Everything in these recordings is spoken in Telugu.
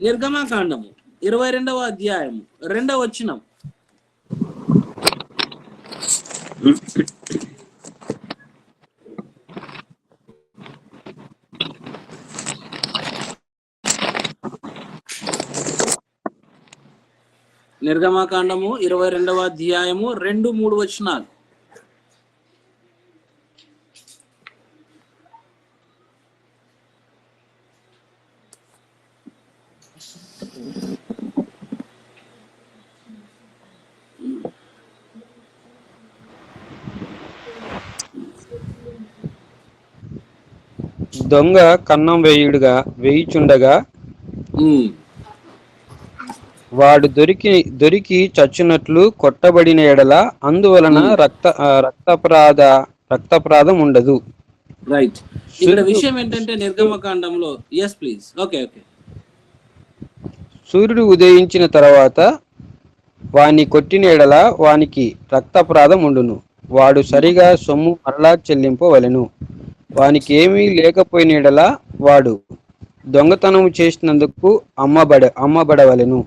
నిర్గమకాండము 22వ అధ్యాయము 2వ వచనం. నిర్గమకాండము 22వ అధ్యాయము 2-3 వచనాలు. దొంగ కన్నం వేయుచుండగా వాడు దొరికి చచ్చునట్లు కొట్టబడిన ఎడల అందువలన రక్తప్రాధం ఉండదు. రైట్. ఇక్కడ విషయం ఏంటంటే నిర్గమకాండంలో ప్లీజ్. ఓకే. సూర్యుడు ఉదయించిన తర్వాత వాని కొట్టిన ఎడల వానికి రక్తప్రాధం ఉండును. వాడు సరిగా సొమ్ము మరలా చెల్లింపవలెను. వానికి ఏమీ లేకపోయిన ఎడల వాడు దొంగతనం చేసినందుకు అమ్మబడవలెను.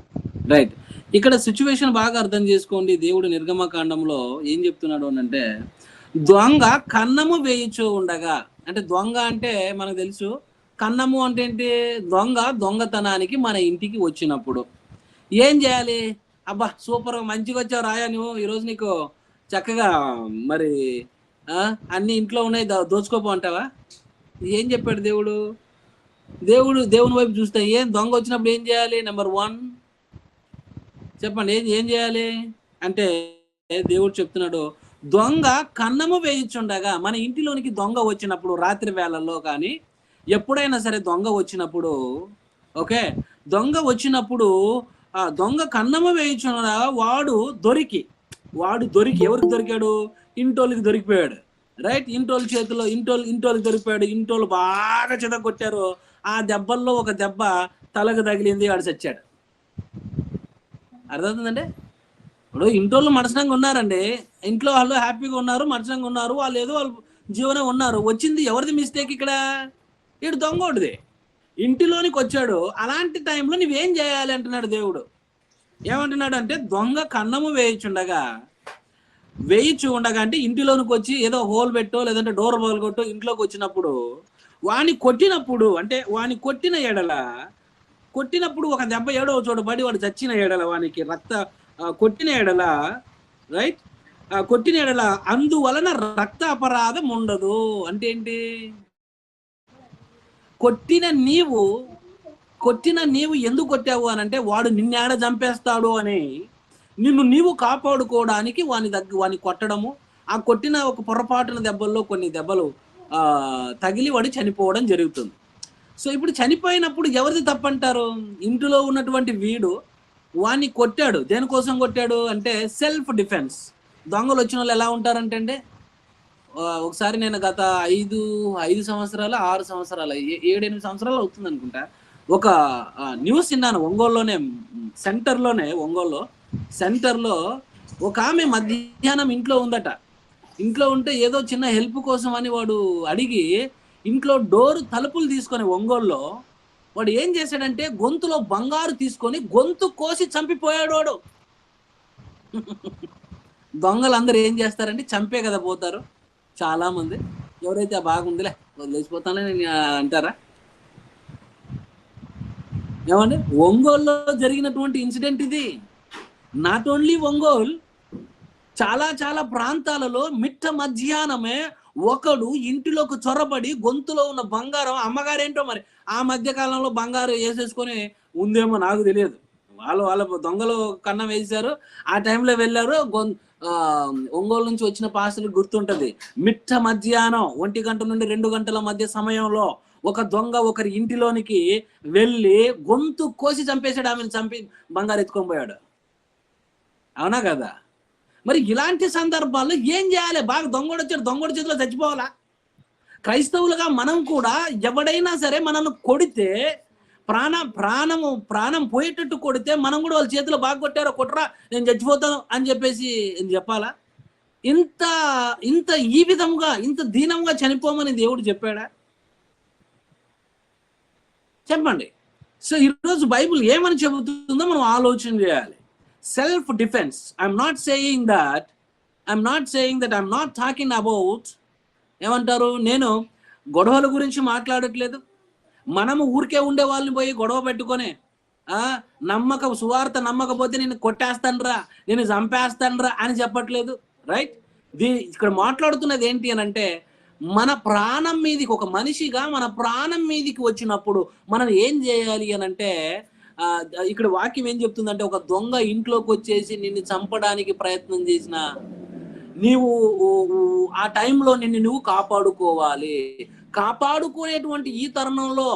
రైట్. ఇక్కడ సిచ్యువేషన్ బాగా అర్థం చేసుకోండి. దేవుడు నిర్గమకాండంలో ఏం చెప్తున్నాడు అంటే, దొంగ కన్నము వేయిచూ ఉండగా, అంటే దొంగ అంటే మనకు తెలుసు, కన్నము అంటే ఏంటి? దొంగతనానికి మన ఇంటికి వచ్చినప్పుడు ఏం చేయాలి? అబ్బా సూపర్, మంచిగా వచ్చావు రాయా, నువ్వు ఈరోజు నీకు చక్కగా మరి అన్ని ఇంట్లో ఉన్నాయి, దోచుకోపో అంటావా? ఏం చెప్పాడు దేవుడు? దేవుని వైపు చూస్తే దొంగ వచ్చినప్పుడు ఏం చేయాలి? నెంబర్ 1 చెప్పండి, ఏం చేయాలి అంటే దేవుడు చెప్తున్నాడు, దొంగ కన్నము వేయించుండగా. మన ఇంటిలోనికి దొంగ వచ్చినప్పుడు, రాత్రి వేళల్లో కానీ ఎప్పుడైనా సరే దొంగ వచ్చినప్పుడు, ఓకే, దొంగ వచ్చినప్పుడు ఆ దొంగ కన్నము వేయించుండగా వాడు దొరికి ఎవరికి దొరికాడు? ఇంటోళ్ళకి దొరికిపోయాడు. రైట్. ఇంటోళ్ళ చేతిలో ఇంటోళ్ళకి దొరికిపోయాడు. ఇంటోళ్ళు బాగా చెదగొట్టారు. ఆ దెబ్బల్లో ఒక దెబ్బ తలకు తగిలింది, వాడు చచ్చాడు. అర్థమవుతుందండి? ఇప్పుడు ఇంటోళ్ళు మనసంగా ఉన్నారండి, ఇంట్లో వాళ్ళు హ్యాపీగా ఉన్నారు, మనసంగా ఉన్నారు, వాళ్ళు ఏదో వాళ్ళు జీవనం ఉన్నారు. వచ్చింది ఎవరిది మిస్టేక్? ఇక్కడ ఇటు దొంగోడిది. ఇంటిలోనికి వచ్చాడు. అలాంటి టైంలో నువ్వేం చేయాలి అంటున్నాడు దేవుడు. ఏమంటున్నాడు అంటే, దొంగ కన్నము వేయిచుండగా అంటే ఇంటిలోనికి వచ్చి ఏదో హోల్ పెట్టో లేదంటే డోర్ పగలగొట్టో ఇంట్లోకి వచ్చినప్పుడు వాని కొట్టినప్పుడు, అంటే వాని కొట్టినప్పుడు ఒక దెబ్బ ఏడో చోట పడి వాడు చచ్చిన ఎడల, వానికి కొట్టిన ఎడల, రైట్, కొట్టిన ఎడల అందువలన రక్త అపరాధం ఉండదు. అంటే ఏంటి? కొట్టిన నీవు ఎందుకు కొట్టావు అని అంటే, వాడు నిన్నేడ చంపేస్తాడు అని నిన్ను నీవు కాపాడుకోవడానికి వాని కొట్టడము, ఆ కొట్టిన ఒక పొరపాటున దెబ్బల్లో కొన్ని దెబ్బలు తగిలి వాడు చనిపోవడం జరుగుతుంది. సో ఇప్పుడు చనిపోయినప్పుడు ఎవరిది తప్పంటారు? ఇంటిలో ఉన్నటువంటి వీడు వాణ్ణి కొట్టాడు. దేనికోసం కొట్టాడు అంటే సెల్ఫ్ డిఫెన్స్. దొంగలు వచ్చిన వాళ్ళు ఎలా ఉంటారంటే అండి, ఒకసారి నేను గత 5 సంవత్సరాలు 6 సంవత్సరాలు 7-8 సంవత్సరాలు అవుతుంది అనుకుంటా, ఒక న్యూస్ విన్నాను. ఒంగోలులో సెంటర్లో ఒక ఆమె మధ్యాహ్నం ఇంట్లో ఉందట. ఇంట్లో ఉంటే ఏదో చిన్న హెల్ప్ కోసం అని వాడు అడిగి ఇంట్లో తలుపులు తీసుకొని ఒంగోలులో వాడు ఏం చేశాడంటే, గొంతులో బంగారు తీసుకొని గొంతు కోసి చంపిపోయాడు వాడు. దొంగలు అందరూ ఏం చేస్తారంటే చంపే కదా పోతారు చాలా మంది. ఎవరైతే బాగుందిలే వదిలేసిపోతానని అంటారా? ఏమండి, ఒంగోలులో జరిగినటువంటి ఇన్సిడెంట్ ఇది. నాట్ ఓన్లీ ఒంగోలు, చాలా చాలా ప్రాంతాలలో మిట్ట మధ్యాహ్నమే ఒకడు ఇంటిలోకి చొరబడి గొంతులో ఉన్న బంగారం, అమ్మగారేంటో మరి ఆ మధ్య కాలంలో బంగారు వేసేసుకొని ఉందేమో నాకు తెలియదు, వాళ్ళ దొంగలు కన్నం వేశారు. ఆ టైంలో వెళ్ళారు. ఒంగోలు నుంచి వచ్చిన పాస్టర్కి గుర్తుంటది, మిట్ట మధ్యాహ్నం 1 గంట నుండి 2 గంటల మధ్య సమయంలో ఒక దొంగ ఒకరి ఇంటిలోనికి వెళ్ళి గొంతు కోసి చంపేశాడు. ఆమెను చంపి బంగారు ఎత్తుకొని పోయాడు. అవునా కదా? మరి ఇలాంటి సందర్భాల్లో ఏం చేయాలి? బాగా దొంగోడు వచ్చాడు, దొంగోడి చేతిలో చచ్చిపోవాలా? క్రైస్తవులుగా మనం కూడా ఎవడైనా సరే మనల్ని కొడితే, ప్రాణం పోయేటట్టు కొడితే మనం కూడా వాళ్ళ చేతిలో బాగా కొట్టారో కొట్టరా నేను చచ్చిపోతాను అని చెప్పేసి చెప్పాలా? ఇంత ఈ విధంగా ఇంత దీనంగా చనిపోమని దేవుడు చెప్పాడా? చెప్పండి. సో ఈరోజు బైబుల్ ఏమని చెబుతుందో మనం ఆలోచన చేయాలి. Self defence. I'm not saying that I'm not talking about, ఏమంటారు, నేను గొడవల గురించి మాట్లాడట్లేదు. మనము ఊరికే ఉండే వాళ్ళని పోయి గొడవ పెట్టుకొని సువార్త నమ్మకపోతే నేను కొట్టేస్తానరా, నేను చంపేస్తానరా అని చెప్పట్లేదు. రైట్? ఇక్కడ మాట్లాడుతున్నది ఏంటి అని అంటే, మన ప్రాణం మీదకి, ఒక మనిషిగా మన ప్రాణం మీదకి వచ్చినప్పుడు మనం ఏం చేయాలి అని అంటే, ఇక్కడ వాక్యం ఏం చెప్తుందంటే, ఒక దొంగ ఇంట్లోకి వచ్చేసి నిన్ను చంపడానికి ప్రయత్నం చేసిన నీవు ఆ టైంలో నిన్ను నువ్వు కాపాడుకోవాలి. కాపాడుకునేటువంటి ఈ తరుణంలో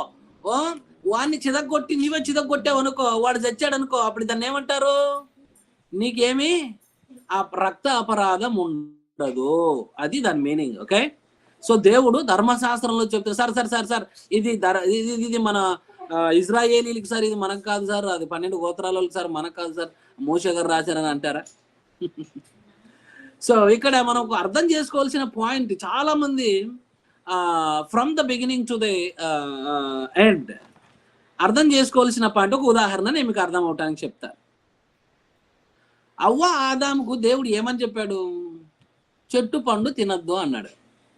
వాడిని చితగొట్టి నీవే చితగొట్టావు అనుకో, వాడు చచ్చాడు అనుకో, అప్పుడు దాన్ని ఏమంటారు? నీకేమి ఆ రక్త అపరాధం ఉండదు. అది దాని మీనింగ్. ఓకే, సో దేవుడు ధర్మశాస్త్రంలో చెప్తారు, సార్ ఇది మన ఇజ్రాయేలీలకి సార్, ఇది మనకు కాదు సార్, అది 12 గోత్రాలకు సార్, మనకు కాదు సార్, మోషే గారు రాశారని అంటారా? సో ఇక్కడ మనం అర్థం చేసుకోవాల్సిన పాయింట్, చాలా మంది from the beginning to the end అర్థం చేసుకోవాల్సిన పాయింట్, ఒక ఉదాహరణ నేను మీకు అర్థం అవటానికి చెప్తా. అవ్వ ఆదాముకు దేవుడు ఏమని చెప్పాడు? చెట్టు పండు తినద్దు అన్నాడు,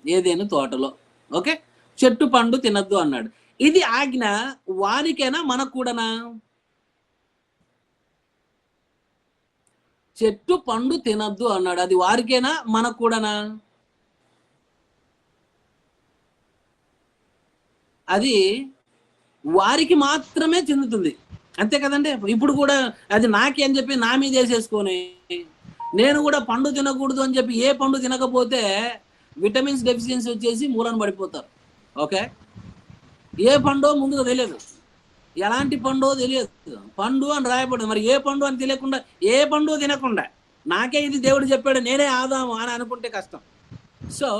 ఏదేను తోటలో. ఓకే, చెట్టు పండు తినద్దు అన్నాడు. ఇది ఆజ్ఞ వారికేనా మనకు కూడానా? చెట్టు పండు తినద్దు అన్నాడు, అది వారికేనా మనకు కూడానా? అది వారికి మాత్రమే చెందుతుంది, అంతే కదండి. ఇప్పుడు కూడా అది నాకే అని చెప్పి నా మీద వేసేసుకొని నేను కూడా పండు తినకూడదు అని చెప్పి ఏ పండు తినకపోతే విటమిన్స్ డెఫిషియన్సీ వచ్చేసి మూలన పడిపోతారు. ఓకే, ఏ పండో ముందుగా తెలియదు, ఎలాంటి పండో తెలియదు, పండు అని రాయబడింది, మరి ఏ పండు అని తెలియకుండా ఏ పండు తినకుండా నాకే ఇది దేవుడు చెప్పాడు, నేనే ఆదాము అని అనుకుంటే కష్టం. సో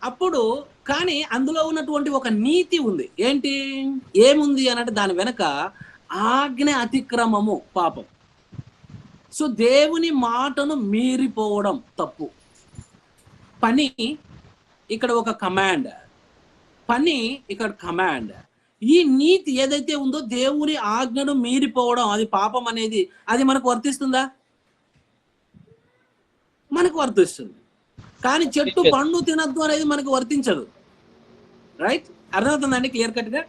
అప్పుడు కానీ అందులో ఉన్నటువంటి ఒక నీతి ఉంది. ఏంటి, ఏముంది అనంటే, దాని వెనక ఆజ్ఞ అతిక్రమము పాపం. సో దేవుని మాటను మీరిపోవడం తప్పు. పని ఇక్కడ ఒక కమాండ్, పని ఇక్కడ కమాండ్. ఈ నీతి ఏదైతే ఉందో, దేవుని ఆజ్ఞను మీరిపోవడం, అది పాపం అనేది, అది మనకు వర్తిస్తుందా? మనకు వర్తిస్తుంది. కానీ చెట్టు పండు తినద్దు అనేది మనకు వర్తించదు. రైట్? అర్థమవుతుందండి క్లియర్ కట్ గా?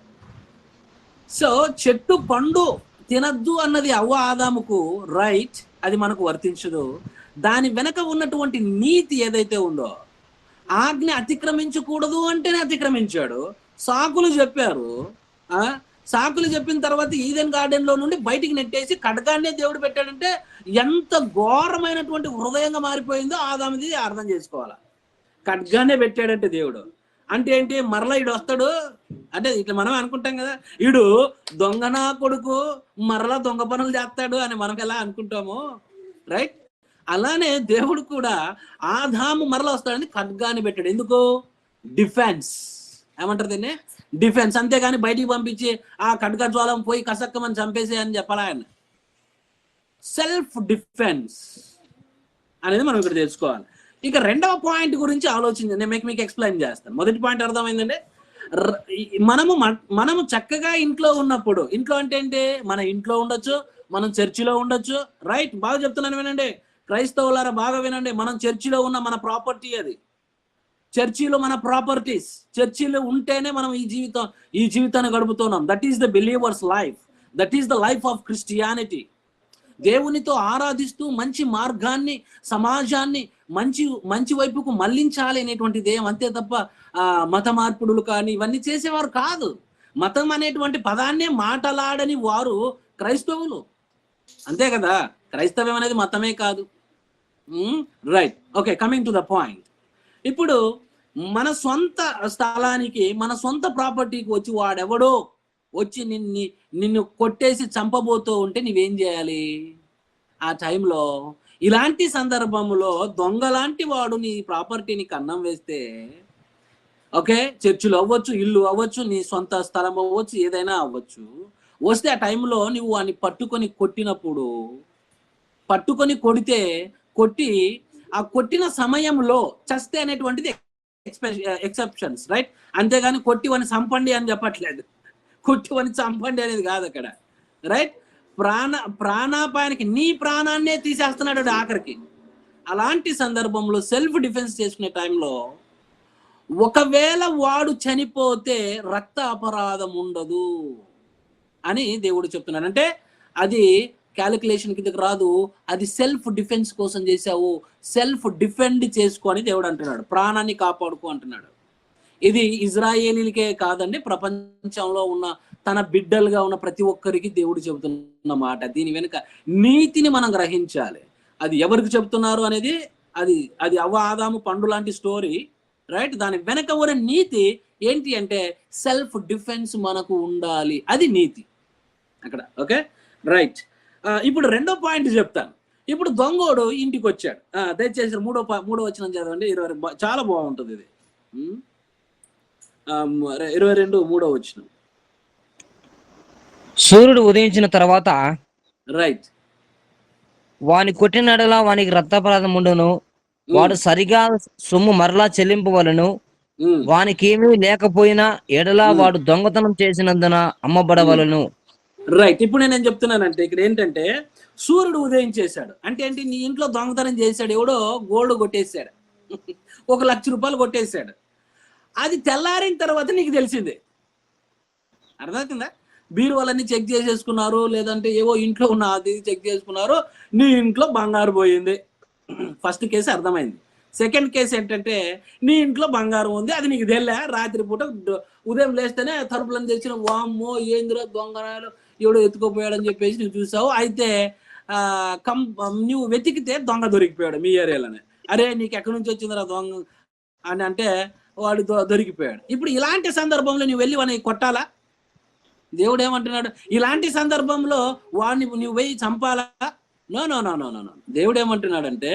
సో చెట్టు పండు తినద్దు అన్నది అవ్వ ఆదాముకు రైట్, అది మనకు వర్తించదు. దాని వెనక ఉన్నటువంటి నీతి ఏదైతే ఉందో, ఆజ్ఞ అతిక్రమించకూడదు అంటేనే అతిక్రమించాడు. సాకులు చెప్పారు, సాకులు చెప్పిన తర్వాత ఈడెన్ గార్డెన్ లో నుండి బయటికి నెట్టేసి ఖడ్గాన్నే దేవుడు పెట్టాడంటే ఎంత ఘోరమైనటువంటి హృదయంగా మారిపోయిందో ఆదాముది అర్థం చేసుకోవాలా. ఖడ్గాన్నే పెట్టాడంటే దేవుడు అంటే ఏంటి? మరలా ఈడు వస్తాడు అంటే ఇట్లా మనం అనుకుంటాం కదా, ఈడు దొంగనా కొడుకు మరలా దొంగ పనులు చేస్తాడు అని మనకు ఎలా అనుకుంటామో, రైట్? అలానే దేవుడు కూడా ఆదాము మరలా వస్తాడని ఖడ్గాన్ని పెట్టాడు. ఎందుకు? డిఫెన్స్. ఏమంటారు దీన్ని? డిఫెన్స్. అంతేగాని బయటికి పంపించి ఆ ఖడ్గ జ్వాలం పోయి కసక్కమని చంపేసే అని చెప్పాలా ఆయన. సెల్ఫ్ డిఫెన్స్ అనేది మనం ఇక్కడ తెలుసుకోవాలి. ఇక రెండవ పాయింట్ గురించి ఆలోచించండి, నేను మీకు ఎక్స్ప్లెయిన్ చేస్తాను. మొదటి పాయింట్ అర్థమైందండి. మనము చక్కగా ఇంట్లో ఉన్నప్పుడు, ఇంట్లో అంటే ఏంటి? మన ఇంట్లో ఉండొచ్చు, మనం చర్చిలో ఉండొచ్చు. రైట్? బాగా చెప్తున్నాను వినండి క్రైస్తవులారా, బాగా వినండి. మనం చర్చిలో ఉన్న మన ప్రాపర్టీ, అది చర్చిలో మన ప్రాపర్టీస్. చర్చిలో ఉంటేనే మనం ఈ జీవితాన్ని గడుపుతున్నాం. That is the believer's life, that is the life of Christianity. దేవునితో ఆరాధిస్తూ మంచి మార్గాన్ని, సమాజాన్ని మంచి వైపుకు మళ్లించాలి అనేటువంటి ధ్యేయం, అంతే తప్ప మత మార్పుడులు కానీ ఇవన్నీ చేసేవారు కాదు. మతం అనేటువంటి పదాన్నే మాటలాడని వారు క్రైస్తవులు, అంతే కదా. క్రైస్తవం అనేది మతమే కాదు. Right? Okay, coming to the point. ఇప్పుడు మన సొంత స్థలానికి, మన సొంత ప్రాపర్టీకి వచ్చి వాడెవడో వచ్చి నిన్ను కొట్టేసి చంపబోతూ ఉంటే నువ్వేం చేయాలి? ఆ టైంలో, ఇలాంటి సందర్భంలో దొంగలాంటి వాడు నీ ప్రాపర్టీని కన్నం వేస్తే, ఓకే, చర్చిలో అవ్వచ్చు, ఇల్లు అవ్వచ్చు, నీ సొంత స్థలం అవ్వచ్చు, ఏదైనా అవ్వచ్చు, వస్తే ఆ టైంలో నువ్వు వాడిని పట్టుకొని కొట్టినప్పుడు, కొట్టి ఆ కొట్టిన సమయంలో చస్తే అనేటువంటిది ఎక్సెప్షన్స్, రైట్? అంతేగాని కొట్టి వాడిని చంపండి అని చెప్పట్లేదు. కొట్టివని చంపండి అనేది కాదు అక్కడ, రైట్? ప్రాణాపాయానికి నీ ప్రాణాన్నే తీసేస్తున్నాడు ఆఖరికి. అలాంటి సందర్భంలో సెల్ఫ్ డిఫెన్స్ చేసుకునే టైంలో ఒకవేళ వాడు చనిపోతే రక్త అపరాధం ఉండదు అని దేవుడు చెప్తున్నాడు. అంటే అది క్యాలిక్యులేషన్ కిందకి రాదు, అది సెల్ఫ్ డిఫెన్స్ కోసం చేశావు, సెల్ఫ్ డిఫెండ్ చేసుకో అని దేవుడు అంటున్నాడు, ప్రాణాన్ని కాపాడుకో అంటున్నాడు. ఇది ఇజ్రాయేలీలకే కాదండి, ప్రపంచంలో ఉన్న తన బిడ్డలుగా ఉన్న ప్రతి ఒక్కరికి దేవుడు చెబుతున్న మాట. దీని వెనుక నీతిని మనం గ్రహించాలి. అది ఎవరికి చెబుతున్నారు అనేది అది అవ్వ ఆదాము పండు లాంటి స్టోరీ, రైట్? దాని వెనక ఉన్న నీతి ఏంటి అంటే సెల్ఫ్ డిఫెన్స్ మనకు ఉండాలి, అది నీతి అక్కడ. Okay, right. ఇప్పుడు రెండో పాయింట్ చెప్తాను. ఇప్పుడు దొంగోడు ఇంటికి వచ్చాడు. దయచేసి మూడో వచనం చదవండి, 20 చాలా బాగుంటుంది ఇది. 22 వచనం. సూర్యుడు ఉదయించిన తర్వాత రైట్, వాని కొట్టినడలా వానికి రక్తాపరాధం ఉండును, వాడు సరిగా సొమ్ము మరలా చెల్లింపవలను, వానికి ఏమీ లేకపోయినా ఎడలా వాడు దొంగతనం చేసినందున అమ్మబడవలను. రైట్. ఇప్పుడు నేను చెప్తున్నానంటే ఇక్కడ ఏంటంటే సూర్యుడు ఉదయించేశాడు అంటే ఏంటి, నీ ఇంట్లో దొంగతనం చేశాడు, ఎవడో గోల్డ్ కొట్టేశాడు, 1,00,000 రూపాయలు కొట్టేశాడు. అది తెల్లారిన తర్వాత నీకు తెలిసిందే, అర్థమవుతుందా? బీరువాలన్నీ చెక్ చేసేసుకున్నారు, లేదంటే ఏవో ఇంట్లో ఉన్న అది చెక్ చేసుకున్నారు, నీ ఇంట్లో బంగారు పోయింది. ఫస్ట్ కేసు అర్థమైంది. సెకండ్ కేసు ఏంటంటే నీ ఇంట్లో బంగారం ఉంది, అది నీకు తెల్లా, రాత్రిపూట ఉదయం లేస్తేనే తలుపులను తెచ్చిన, వామ్మో ఏందిరా దొంగనాలు ఎవడో ఎత్తుకోపోయాడని చెప్పేసి నువ్వు చూసావు. అయితే నువ్వు వెతికితే దొంగ దొరికిపోయాడు మీ ఏరియాలోనే. అరే నీకు ఎక్కడి నుంచి వచ్చిందిరా దొంగ అని అంటే వాడు దొరికిపోయాడు. ఇప్పుడు ఇలాంటి సందర్భంలో నువ్వు వెళ్ళి వాడిని కొట్టాలా? దేవుడు ఏమంటున్నాడు, ఇలాంటి సందర్భంలో వాడిని నువ్వు వెయ్యి చంపాలా? No no no no no no. దేవుడు ఏమంటున్నాడంటే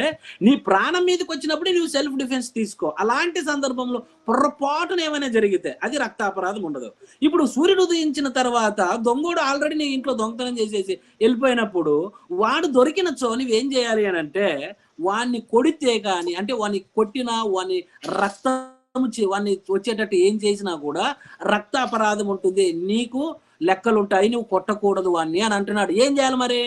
నీ ప్రాణం మీదకి వచ్చినప్పుడు నువ్వు సెల్ఫ్ డిఫెన్స్ తీసుకో. అలాంటి సందర్భంలో పొరపాటున ఏమైనా జరిగితే అది రక్తాపరాధం ఉండదు. ఇప్పుడు సూర్యుడు ఉదయించిన తర్వాత దొంగోడు ఆల్రెడీ నీ ఇంట్లో దొంగతనం చేసేసి వెళ్ళిపోయినప్పుడు వాడు దొరికినచో నువ్వేం చేయాలి అని అంటే వాడిని కొడితే కానీ, అంటే వాడిని కొట్టినా వాడిని వాడిని వచ్చేటట్టు ఏం చేసినా కూడా రక్త అపరాధం ఉంటుంది, నీకు లెక్కలు ఉంటాయి, నువ్వు కొట్టకూడదు వాడిని అని అంటున్నాడు. ఏం చేయాలి మరి?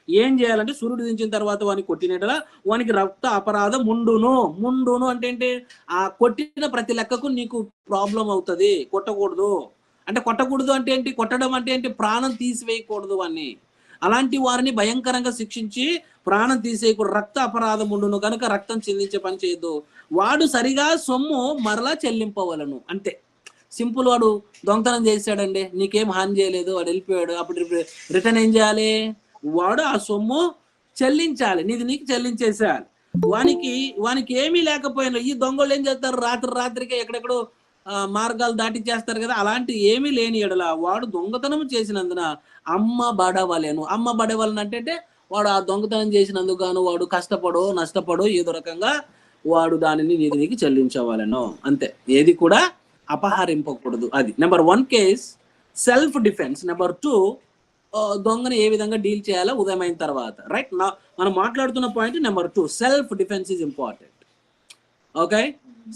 ఏం చేయాలంటే సూర్యుడు దించిన తర్వాత వాడిని కొట్టినట్లా వానికి రక్త అపరాధం ముండును అంటే ఏంటి, ఆ కొట్టిన ప్రతి లెక్కకు నీకు ప్రాబ్లం అవుతుంది, కొట్టకూడదు అంటే ఏంటి, కొట్టడం అంటే ఏంటి, ప్రాణం తీసివేయకూడదు వాడిని. అలాంటి వారిని భయంకరంగా శిక్షించి ప్రాణం తీసేయకూడదు, రక్త అపరాధం ఉండును కనుక రక్తం చెల్లించే పని చేయొద్దు, వాడు సరిగా సొమ్ము మరలా చెల్లింపవలను. అంతే సింపుల్. వాడు దొంగతనం చేశాడండి, నీకేం హాని చేయలేదు, వాడు వెళ్ళిపోయాడు, అప్పుడు రిటర్న్ ఏం చేయాలి? వాడు ఆ సొమ్ము చెల్లించాలి, నీకు చెల్లించేసేయాలి. వానికి ఏమీ లేకపోయినా ఈ దొంగలు ఏం చేస్తారు, రాత్రికే ఎక్కడెక్కడో మార్గాలు దాటించేస్తారు కదా, అలాంటి ఏమీ లేని ఎడల వాడు దొంగతనం చేసినందున అమ్మబడవలెను అంటే వాడు ఆ దొంగతనం చేసినందుకు గాను వాడు కష్టపడో నష్టపడో ఏదో రకంగా వాడు దానిని నీకు చెల్లించవలెను. అంతే, ఏది కూడా అపహరింపకూడదు. అది number 1 case self defence. Number 2 దొంగని ఏ విధంగా డీల్ చేయాలో ఉదయం అయిన తర్వాత. రైట్, మనం మాట్లాడుతున్న point number 2, self defence is important. Okay,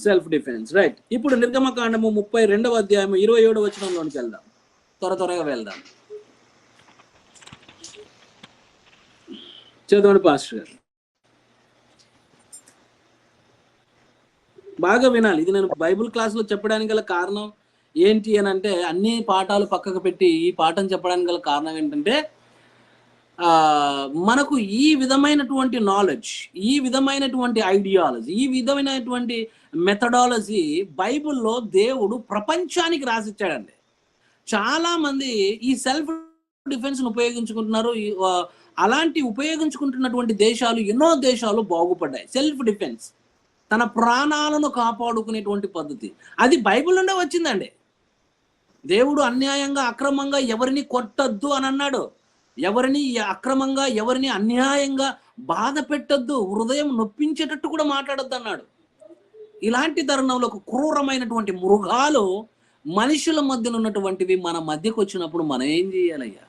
self defence. Right, ఇప్పుడు నిర్గమకాండము 32వ అధ్యాయం 27వ వచనంలోనికి వెళ్దాం, త్వరగా వెళ్దాం. చదవండి పాస్టర్ గారు, బాగా వినాలి. ఇది నేను బైబుల్ క్లాస్లో చెప్పడానికి గల కారణం ఏంటి అని అంటే, అన్ని పాఠాలు పక్కకు పెట్టి ఈ పాఠం చెప్పడానికి గల కారణం ఏంటంటే మనకు ఈ విధమైనటువంటి నాలెడ్జ్, ఈ విధమైనటువంటి ఐడియాలజీ, ఈ విధమైనటువంటి మెథడాలజీ బైబుల్లో దేవుడు ప్రపంచానికి రాసిచ్చాడండి. చాలా మంది ఈ సెల్ఫ్ డిఫెన్స్ ఉపయోగించుకుంటున్నారు. అలాంటి ఉపయోగించుకుంటున్నటువంటి దేశాలు, ఎన్నో దేశాలు బాగుపడ్డాయి. సెల్ఫ్ డిఫెన్స్, తన ప్రాణాలను కాపాడుకునేటువంటి పద్ధతి, అది బైబిల్ నుండే వచ్చిందండి. దేవుడు అన్యాయంగా అక్రమంగా ఎవరిని కొట్టద్దు అని అన్నాడు, ఎవరిని అక్రమంగా ఎవరిని అన్యాయంగా బాధ పెట్టద్దు, హృదయం నొప్పించేటట్టు కూడా మాట్లాడద్దు అన్నాడు. ఇలాంటి తరుణంలో ఒక క్రూరమైనటువంటి మృగాలు మనుషుల మధ్యన ఉన్నటువంటివి మన మధ్యకు వచ్చినప్పుడు మనం ఏం చేయాలయ్యా?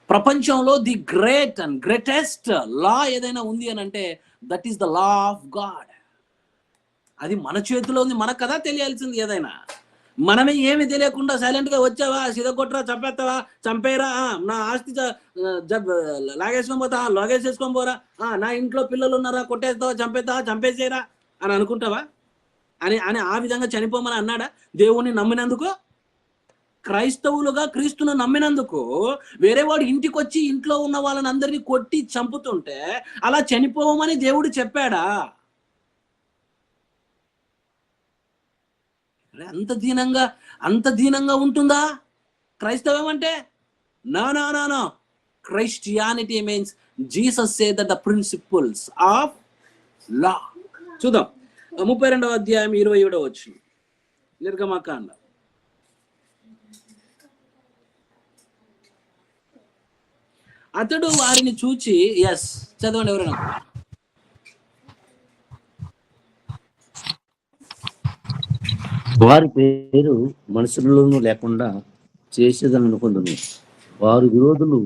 ప్రపంచంలో ది గ్రేట్ అండ్ గ్రేటెస్ట్ లా ఏదైనా ఉంది అని అంటే that is the law of God. అది మన చేతిలో ఉంది, మనకు కదా తెలియాల్సింది ఏదైనా. మనమే ఏమి తెలియకుండా సైలెంట్ గా వచ్చావా, సిదగొట్టరా, చంపేస్తావా, చంపేరా, నా ఆస్తి లాగేసుకొని పోతా, లాగేసేసుకొని పోరా, నా ఇంట్లో పిల్లలు ఉన్నారా, కొట్టేస్తావా, చంపేస్తావా, చంపేసేరా అని అనుకుంటావా? అని అని ఆ విధంగా చనిపోమని అన్నాడా దేవుణ్ణి నమ్మినందుకు? క్రైస్తవులుగా క్రీస్తును నమ్మినందుకు వేరే వాడు ఇంటికి వచ్చి ఇంట్లో ఉన్న వాళ్ళని అందరినీ కొట్టి చంపుతుంటే అలా చనిపోవమని దేవుడు చెప్పాడా? అంత దీనంగా ఉంటుందా క్రైస్తవం అంటే? No no no no. Christianity means Jesus say that the principles of law. చూద్దాం 32వ అధ్యాయం 27వ వచనం, నిర్గమకాండ. అతడు వారిని చూచి, ఎస్ చదవండి ఎవరైనా. వారి పేరు మనుషుల్లోనూ లేకుండా చేసేదని అనుకుందును. వారు విరోధులు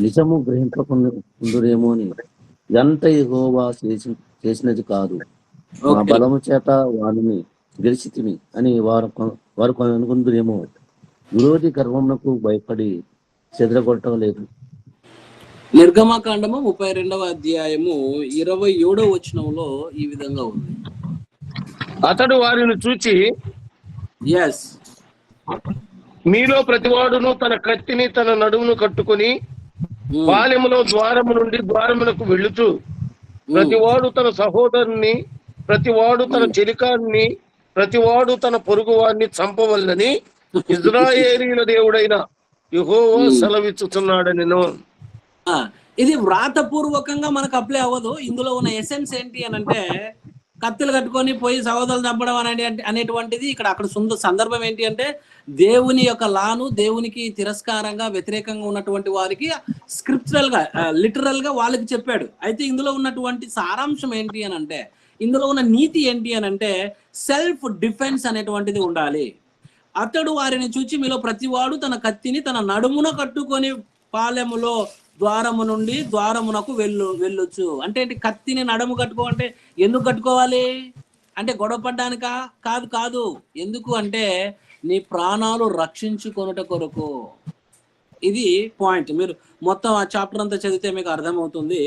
నిజము గ్రహించకుందురేమో అని, ఎంత యెహోవా చేసినది కాదు, మా బలము చేత వారిని గెలిచితిమి అని వారు అనుకుందురేమో. విరోధి గర్వమునకు భయపడి చెదరగొట్టడం లేదు. నిర్గమకాండము 32వ అధ్యాయము 27వ వచనంలో ఈ విధంగా ఉంది. అతడు వారిని చూచి, ఎస్, మీలో ప్రతివాడును తన కత్తిని తన నడుమును కట్టుకుని పాలెములో ద్వారము నుండి ద్వారమునకు వెళ్ళుచు, ప్రతివాడు తన సహోదరుని, ప్రతివాడు తన చెలికాన్ని, ప్రతివాడు తన పొరుగు వారిని చంపవల్లని ఇజ్రాయేలీల దేవుడైన యెహోవా సెలవిచ్చుచున్నాడని. ఇది వ్రాతపూర్వకంగా మనకు అప్లై అవ్వదు. ఇందులో ఉన్న ఎసెన్స్ ఏంటి అని అంటే, కత్తులు కట్టుకొని పోయి సహోదరులు చంపడం అనేటువంటిది అక్కడ సందర్భం ఏంటి అంటే, దేవుని యొక్క లాను, దేవునికి తిరస్కారంగా వ్యతిరేకంగా ఉన్నటువంటి వారికి స్క్రిప్చురల్ గా లిటరల్ గా వాళ్ళకి చెప్పాడు. అయితే ఇందులో ఉన్నటువంటి సారాంశం ఏంటి అని అంటే, ఇందులో ఉన్న నీతి ఏంటి అని అంటే, సెల్ఫ్ డిఫెన్స్ అనేటువంటిది ఉండాలి. అతడు వారిని చూచి, మీలో ప్రతివాడు తన కత్తిని తన నడుమున కట్టుకొని పాలెములో ద్వారము నుండి ద్వారమునకు వెళ్ళొచ్చు. అంటే ఏంటి? కత్తిని నడుము కట్టుకో అంటే ఎందుకు కట్టుకోవాలి అంటే గొడవ పడ్డానికా? కాదు. ఎందుకు అంటే నీ ప్రాణాలు రక్షించుకొనుట కొరకు. ఇది పాయింట్. మీరు మొత్తం ఆ చాప్టర్ అంతా చదివితే మీకు అర్థమవుతుంది.